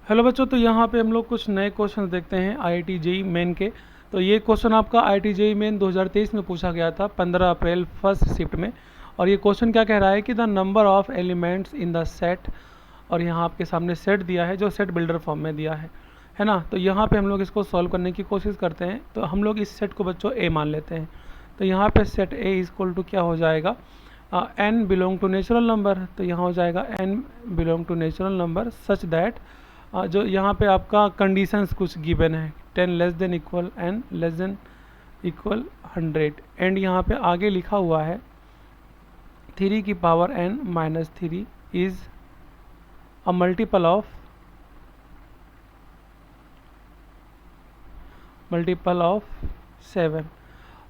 Hello बच्चों, तो यहाँ पे हम लोग कुछ नए क्वेश्चन देखते हैं आईआईटी जेईई मेन के। तो ये क्वेश्चन आपका आईआईटी जेईई मेन 2023 में पूछा गया था 15 अप्रैल फर्स्ट शिफ्ट में। और ये क्वेश्चन क्या कह रहा है कि the number of elements in the set, और यहाँ आपके सामने सेट दिया है जो सेट बिल्डर फॉर्म में दिया है ना। तो यहाँ पे हम लोग इसको सॉल्व करने की कोशिश करते हैं। तो हम लोग इस सेट को बच्चों ए मान लेते हैं। तो यहाँ पे सेट ए इक्वल टू क्या हो जाएगा, N belong to natural number. तो यहाँ हो जाएगा N belong to natural number such that, जो यहाँ पे आपका कंडीशंस कुछ गिवन है 10 less than equal N less than equal 100। And यहाँ पे आगे लिखा हुआ है 3 की power n minus 3 is a multiple of 7।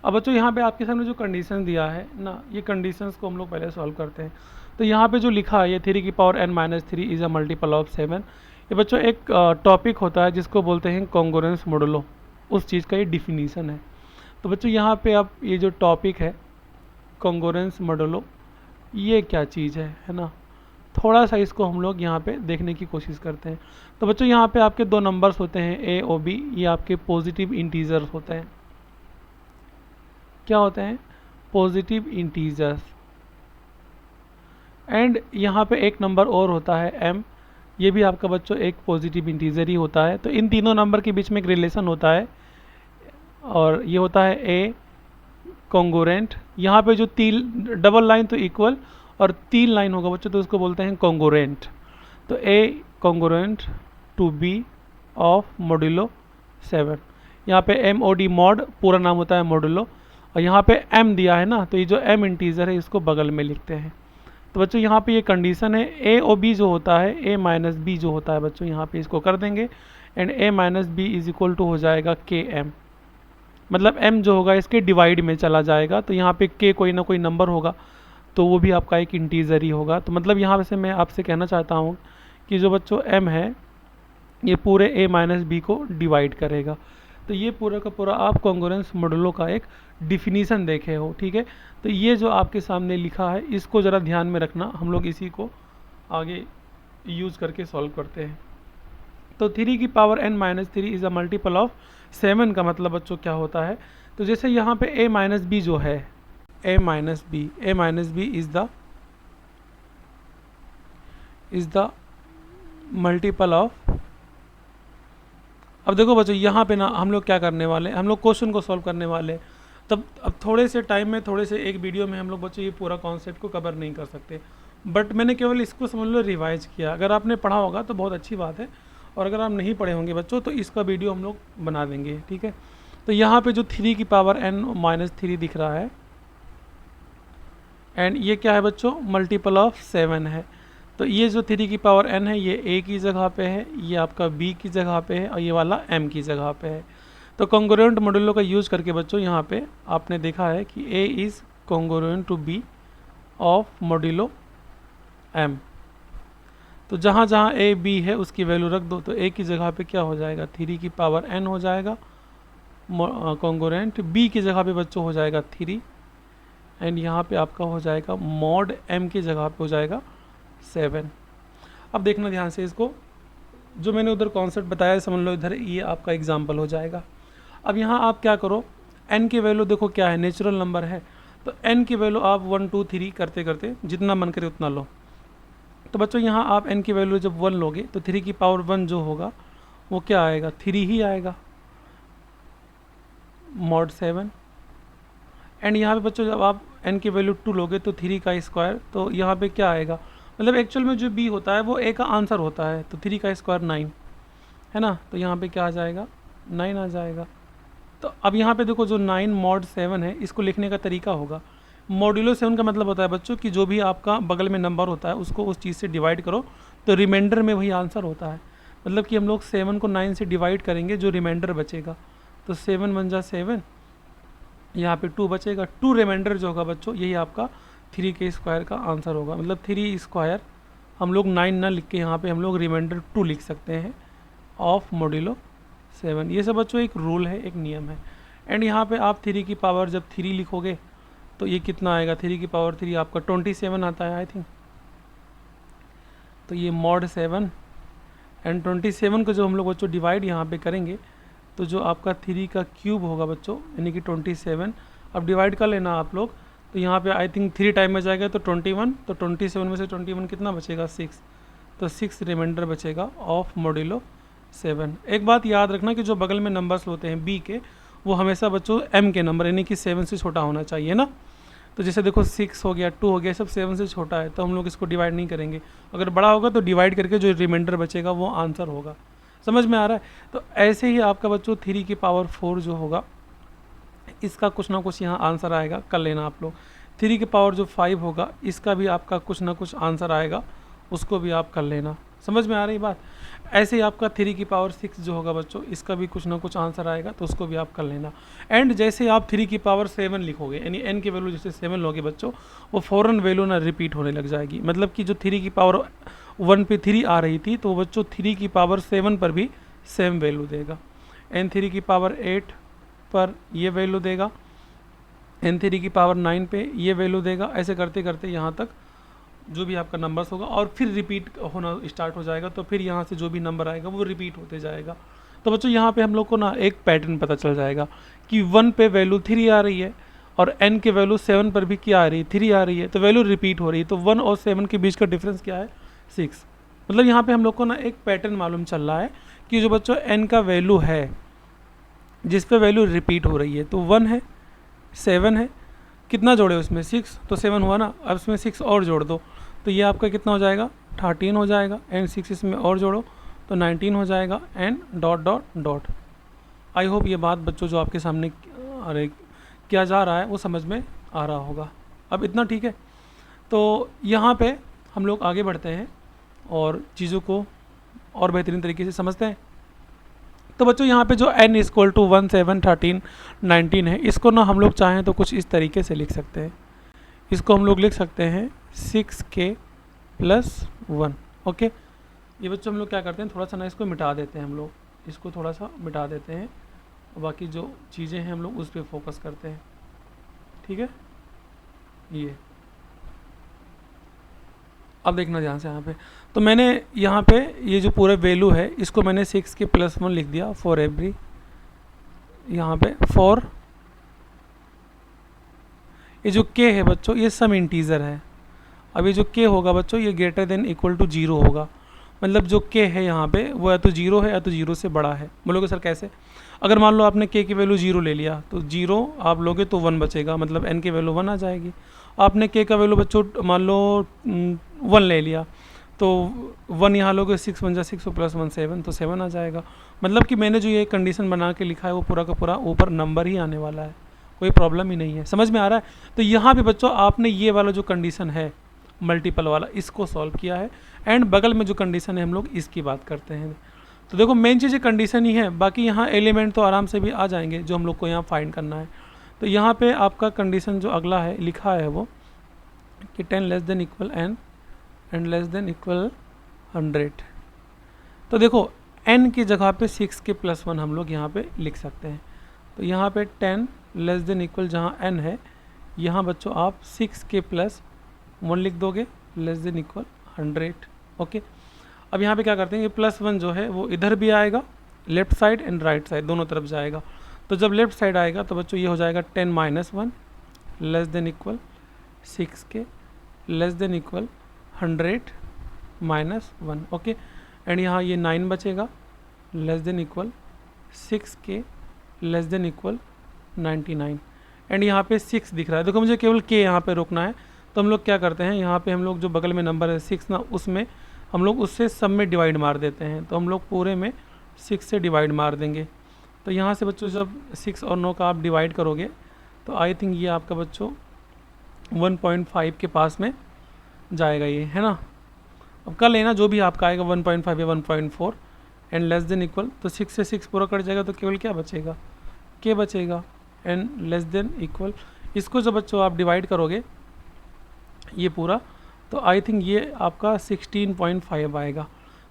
अब बच्चों यहाँ पे आपके सामने जो कंडीशन दिया है ना, ये कंडीशंस को हम लोग पहले सॉल्व करते हैं। तो यहाँ पे जो लिखा है ये 3 की power n minus 3 is a multiple of 7, ये बच्चों एक टॉपिक होता है जिसको बोलते हैं कॉन्ग्रुएंस मॉडुलो। उस चीज़ का ये डिफिनीसन है। तो बच्चों यहाँ पे आप ये जो टॉपिक है कॉन्ग्रुएंस मॉडुलो, ये क्या चीज़ है ना, थोड़ा सा इसको हम लोग यहाँ पे देखने की कोशिश करते हैं। तो बच्चों यहाँ पे आपके दो नंबर्स होते हैं ए और बी, ये आपके पॉजिटिव इंटीजर्स होते हैं। क्या होते हैं? Positive integers. एंड यहाँ पे एक नंबर और होता है m, ये भी आपका बच्चों एक पॉजिटिव इंटीजर ही होता है। तो इन तीनों नंबर के बीच में एक रिलेशन होता है और ये होता है a कॉन्ग्रुएंट। यहाँ पे जो तीन डबल लाइन तो इक्वल और तीन लाइन होगा बच्चों तो उसको बोलते हैं कॉन्ग्रुएंट। तो a congruent to b of modulo 7। यहाँ पे एम ओ डी मॉड पूरा नाम होता है मॉड्यूलो, और यहाँ पे m दिया है ना, तो ये जो m इंटीजर है इसको बगल में लिखते हैं। तो बच्चों यहाँ पे ये कंडीशन है a और b जो होता है a माइनस बी जो होता है बच्चों, यहाँ पे इसको कर देंगे and a minus B is equal to हो जाएगा के m। मतलब m जो होगा इसके डिवाइड में चला जाएगा, तो यहाँ पे k कोई ना कोई नंबर होगा तो वो भी आपका एक इंटीजर ही होगा। तो मतलब यहाँ से मैं आपसे कहना चाहता हूँ कि जो बच्चों m है ये पूरे a माइनस बी को डिवाइड करेगा। तो ये पूरा का पूरा आप कॉन्ग्रुएंस मॉडुलो का एक डिफिनीसन देखे हो, ठीक है। तो ये जो आपके सामने लिखा है इसको ज़रा ध्यान में रखना, हम लोग इसी को आगे यूज़ करके सॉल्व करते हैं। तो 3 की power n minus 3 is a multiple of 7 का मतलब बच्चों क्या होता है? तो जैसे यहाँ पे a माइनस बी जो है, a minus B is the multiple of. अब देखो बच्चों यहाँ पे ना हम लोग क्या करने वाले हैं, हम लोग क्वेश्चन को सॉल्व करने वाले हैं। तब अब थोड़े से टाइम में, थोड़े से एक वीडियो में हम लोग बच्चों ये पूरा कॉन्सेप्ट को कवर नहीं कर सकते, बट मैंने केवल इसको समझ लो रिवाइज किया। अगर आपने पढ़ा होगा तो बहुत अच्छी बात है, और अगर आप नहीं पढ़े होंगे बच्चों तो इसका वीडियो हम लोग बना देंगे, ठीक है। तो यहाँ पे जो 3 की पावर n माइनस 3 दिख रहा है एंड ये क्या है बच्चों, मल्टीपल ऑफ 7 है। तो ये जो 3 की पावर n है ये a की जगह पे है, ये आपका b की जगह पे है और ये वाला m की जगह पे है। तो कॉन्ग्रुएंट मॉडुलो का यूज़ करके बच्चों यहाँ पे आपने देखा है कि a is congruent to b of modulo m। तो जहाँ जहाँ a b है उसकी वैल्यू रख दो, तो a की जगह पे क्या हो जाएगा, 3 की पावर n हो जाएगा कॉन्ग्रुएंट, b की जगह पे बच्चों हो जाएगा 3 एंड यहाँ पे आपका हो जाएगा मॉड m की जगह पे हो जाएगा 7। अब देखना ध्यान से इसको, जो मैंने उधर कॉन्सेप्ट बताया समझ लो, इधर ये आपका एग्जाम्पल हो जाएगा। अब यहाँ आप क्या करो, n की वैल्यू देखो क्या है, नेचुरल नंबर है, तो n की वैल्यू आप 1 2 3 करते करते जितना मन करे उतना लो। तो बच्चों यहाँ आप n की वैल्यू जब 1 लोगे तो 3 की पावर 1 जो होगा वो क्या आएगा, 3 ही आएगा मॉड 7। एंड यहाँ पे बच्चों जब आप n की वैल्यू 2 लोगे तो 3 का स्क्वायर, तो यहाँ पे क्या आएगा, मतलब एक्चुअल में जो b होता है वो a का आंसर होता है, तो 3 का स्क्वायर 9 है ना, तो यहाँ पे क्या आ जाएगा, 9 आ जाएगा। तो अब यहाँ पे देखो जो 9 मॉड 7 है इसको लिखने का तरीका होगा, मॉड्यूलो 7 का मतलब होता है बच्चों कि जो भी आपका बगल में नंबर होता है उसको उस चीज़ से डिवाइड करो तो रिमाइंडर में वही आंसर होता है। मतलब कि हम लोग 7 को 9 से डिवाइड करेंगे, जो रिमाइंडर बचेगा तो 7 बन जा 7, यहाँ पे 2 बचेगा, 2 रिमाइंडर जो होगा बच्चों यही आपका 3 के स्क्वायर का आंसर होगा। मतलब 3 स्क्वायर हम लोग 9 ना लिख के यहाँ पे हम लोग रिमाइंडर 2 लिख सकते हैं ऑफ मॉड्यूलो 7। ये सब बच्चों एक रूल है, एक नियम है। एंड यहाँ पे आप 3 की पावर जब 3 लिखोगे तो ये कितना आएगा, 3 की पावर 3 आपका 27 आता है आई थिंक। तो ये मॉड 7 एंड 27 को जो हम लोग बच्चों डिवाइड यहाँ पे करेंगे तो जो आपका 3 का क्यूब होगा बच्चों यानी कि 27, अब डिवाइड कर लेना आप लोग, तो यहाँ पे आई थिंक 3 टाइम में जाएगा तो 21, तो 27 में से 21 कितना बचेगा 6, तो 6 रिमाइंडर बचेगा ऑफ मॉड्यूलो 7। एक बात याद रखना कि जो बगल में नंबर्स होते हैं बी के, वो हमेशा बच्चों एम के नंबर यानी कि 7 से छोटा होना चाहिए ना। तो जैसे देखो 6 हो गया, 2 हो गया, सब 7 से छोटा है, तो हम लोग इसको डिवाइड नहीं करेंगे। अगर बड़ा होगा तो डिवाइड करके जो रिमाइंडर बचेगा वो आंसर होगा। समझ में आ रहा है? तो ऐसे ही आपका बच्चों 3 की पावर 4 जो होगा इसका कुछ ना कुछ यहाँ आंसर आएगा, कर लेना आप लोग। 3 की पावर जो 5 होगा इसका भी आपका कुछ ना कुछ आंसर आएगा, उसको भी आप कर लेना। समझ में आ रही बात? ऐसे ही आपका 3 की पावर 6 जो होगा बच्चों इसका भी कुछ ना कुछ आंसर आएगा, तो उसको भी आप कर लेना। एंड जैसे आप 3 की पावर 7 लिखोगे यानी n की वैल्यू जैसे 7 लोगे बच्चों, वो फ़ौरन वैल्यू ना रिपीट होने लग जाएगी। मतलब कि जो 3 की पावर 1 पे 3 आ रही थी तो बच्चों 3 की पावर 7 पर भी सेम वैल्यू देगा। n3 की पावर 8 पर ये वैल्यू देगा, n3 की पावर 9 पे ये वैल्यू देगा। ऐसे करते करते यहाँ तक जो भी आपका नंबर्स होगा और फिर रिपीट होना स्टार्ट हो जाएगा, तो फिर यहाँ से जो भी नंबर आएगा वो रिपीट होते जाएगा। तो बच्चों यहाँ पे हम लोग को ना एक पैटर्न पता चल जाएगा कि 1 पे वैल्यू 3 आ रही है और n के वैल्यू 7 पर भी क्या आ रही है 3 आ रही है, तो वैल्यू रिपीट हो रही है। तो 1 और 7 के बीच का डिफरेंस क्या है 6। मतलब यहाँ पे हम लोग को ना एक पैटर्न मालूम चल रहा है कि जो बच्चों n का वैल्यू है जिस पे वैल्यू रिपीट हो रही है, तो 1 है 7 है, कितना जोड़े उसमें 6, तो 7 हुआ ना। अब इसमें 6 और जोड़ दो तो ये आपका कितना हो जाएगा 13 हो जाएगा, एंड 6 इसमें और जोड़ो तो 19 हो जाएगा, and dot dot dot. I hope ये बात बच्चों जो आपके सामने अरे किया जा रहा है वो समझ में आ रहा होगा। अब इतना ठीक है। तो यहाँ पे हम लोग आगे बढ़ते हैं और चीज़ों को और बेहतरीन तरीके से समझते हैं। तो बच्चों यहाँ पे जो n इक्वल टू 1 7 13 19 है, इसको ना हम लोग चाहें तो कुछ इस तरीके से लिख सकते हैं। इसको हम लोग लिख सकते हैं 6k + 1। ओके, ये बच्चों हम लोग क्या करते हैं थोड़ा सा ना इसको मिटा देते हैं, हम लोग इसको थोड़ा सा मिटा देते हैं और बाकी जो चीज़ें हैं हम लोग उस पर फोकस करते हैं। ठीक है, ये अब देखना ध्यान से यहाँ पे। तो मैंने यहाँ पे ये जो पूरा वैल्यू है इसको मैंने 6k + 1 लिख दिया फॉर एवरी, यहाँ पे फॉर ये जो k है बच्चों ये सम इंटीजर है। अब ये जो k होगा बच्चों ये ग्रेटर देन इक्वल टू 0 होगा। मतलब जो k है यहाँ पे वो या तो 0 है या तो 0 से बड़ा है। बोलोगे सर कैसे? अगर मान लो आपने k की वैल्यू 0 ले लिया तो 0 आप लोगे तो 1 बचेगा, मतलब n की वैल्यू 1 आ जाएगी। आपने k का वैल्यू बच्चों मान लो 1 ले लिया तो 1 यहाँ लोगे 6 बन जाए 6 + 1 7, तो 7 आ जाएगा। मतलब कि मैंने जो ये कंडीशन बना के लिखा है वो पूरा का पूरा ऊपर नंबर ही आने वाला है, कोई प्रॉब्लम ही नहीं है। समझ में आ रहा है? तो यहाँ पे बच्चों आपने ये वाला जो कंडीशन है मल्टीपल वाला इसको सॉल्व किया है, एंड बगल में जो कंडीशन है हम लोग इसकी बात करते हैं। तो देखो मेन चीज़ कंडीशन ही है, बाकी यहाँ एलिमेंट तो आराम से भी आ जाएंगे जो हम लोग को यहाँ फाइंड करना है। तो यहाँ पे आपका कंडीशन जो अगला है लिखा है वो कि 10 less than equal n and less than equal 100। तो देखो n की जगह पे 6k + 1 हम लोग यहाँ पे लिख सकते हैं। तो यहाँ पे 10 लेस देन इक्वल जहाँ n है यहाँ बच्चों आप 6k + 1 लिख दोगे लेस देन इक्वल 100। ओके, अब यहाँ पे क्या करते हैं ये +1 जो है वो इधर भी आएगा, left side and right side दोनों तरफ जाएगा। तो जब लेफ्ट साइड आएगा तो बच्चों ये हो जाएगा 10 - 1 less than equal 6k less than equal 100 - 1। Okay, and यहाँ ये 9 बचेगा less than equal 6k less than equal 99, and यहाँ पे 6 दिख रहा है। देखो मुझे केवल k यहाँ पे रोकना है, तो हम लोग क्या करते हैं यहाँ पे हम लोग जो बगल में नंबर है 6 ना, उसमें हम लोग उससे सब में डिवाइड मार देते हैं। तो हम लोग पूरे में 6 से डिवाइड मार देंगे। तो यहाँ से बच्चों जब 6 और 9 का आप डिवाइड करोगे तो आई थिंक ये आपका बच्चों 1.5 के पास में जाएगा, ये है ना। अब कर लेना जो भी आपका आएगा 1.5 या 1.4 एंड लेस देन इक्वल, तो 6 से 6 पूरा कट जाएगा तो केवल क्या बचेगा k बचेगा, एंड लेस देन इक्वल इसको जब बच्चों आप डिवाइड करोगे ये पूरा, तो आई थिंक ये आपका 16.5 आएगा।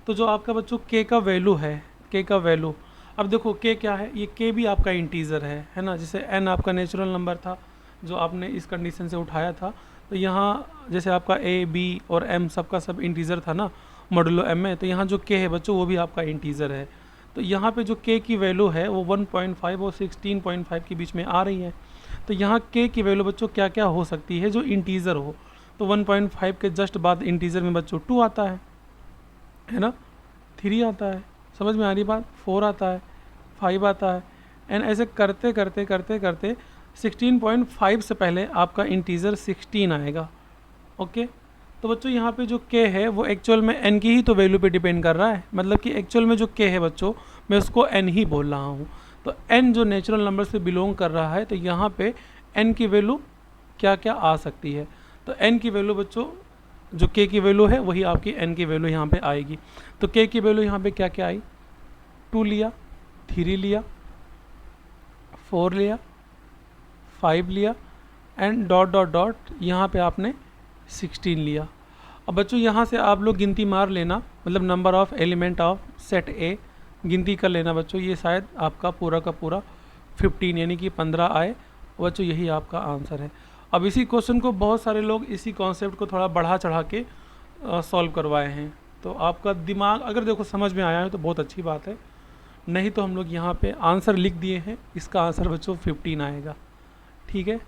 तो जो आपका बच्चों k का वैल्यू है, k का वैल्यू, अब देखो k क्या है, ये k भी आपका इंटीजर है ना। जैसे n आपका नेचुरल नंबर था जो आपने इस कंडीशन से उठाया था, तो यहाँ जैसे आपका a b और m सबका सब इंटीजर था ना, मॉडुलो m है, तो यहाँ जो k है बच्चों वो भी आपका इंटीजर है। तो यहाँ पे जो k की वैल्यू है वो 1.5 और 16.5 के बीच में आ रही है। तो यहाँ k की वैल्यू बच्चों क्या क्या हो सकती है जो इंटीजर हो। तो 1.5 के जस्ट बाद इंटीजर में बच्चों 2 आता है ना, 3 आता है, समझ में आ रही बात, 4 आता है, 5 आता है, एंड ऐसे करते करते करते करते 16.5 से पहले आपका इंटीजर 16 आएगा। ओके, तो बच्चों यहाँ पे जो k है वो एक्चुअल में n की ही तो वैल्यू पे डिपेंड कर रहा है, मतलब कि एक्चुअल में जो k है बच्चों मैं उसको n ही बोल रहा हूँ। तो n जो नेचुरल नंबर से बिलोंग कर रहा है, तो यहाँ पे n की वैल्यू क्या क्या आ सकती है। तो n की वैल्यू बच्चों जो k की वैल्यू है वही आपकी n की वैल्यू यहाँ पे आएगी। तो k की वैल्यू यहाँ पे क्या क्या आई, 2 लिया, 3 लिया, 4 लिया, 5 लिया, एंड डॉट डॉट डॉट यहाँ पे आपने 16 लिया। अब बच्चों यहाँ से आप लोग गिनती मार लेना, मतलब number of element of set ए गिनती कर लेना बच्चों, ये शायद आपका पूरा का पूरा 15 यानी कि 15 आए बच्चों, यही आपका आंसर है। अब इसी क्वेश्चन को बहुत सारे लोग इसी कॉन्सेप्ट को थोड़ा बढ़ा चढ़ा के सॉल्व करवाए हैं। तो आपका दिमाग अगर देखो समझ में आया है तो बहुत अच्छी बात है, नहीं तो हम लोग यहाँ पे आंसर लिख दिए हैं, इसका आंसर बच्चों 15 आएगा। ठीक है,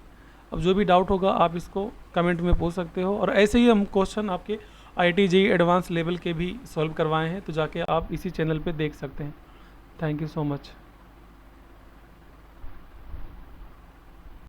अब जो भी डाउट होगा आप इसको कमेंट में पूछ सकते हो, और ऐसे ही हम क्वेश्चन आपके IIT JEE एडवांस लेवल के भी सॉल्व करवाए हैं, तो जाके आप इसी चैनल पे देख सकते हैं। Thank you so much.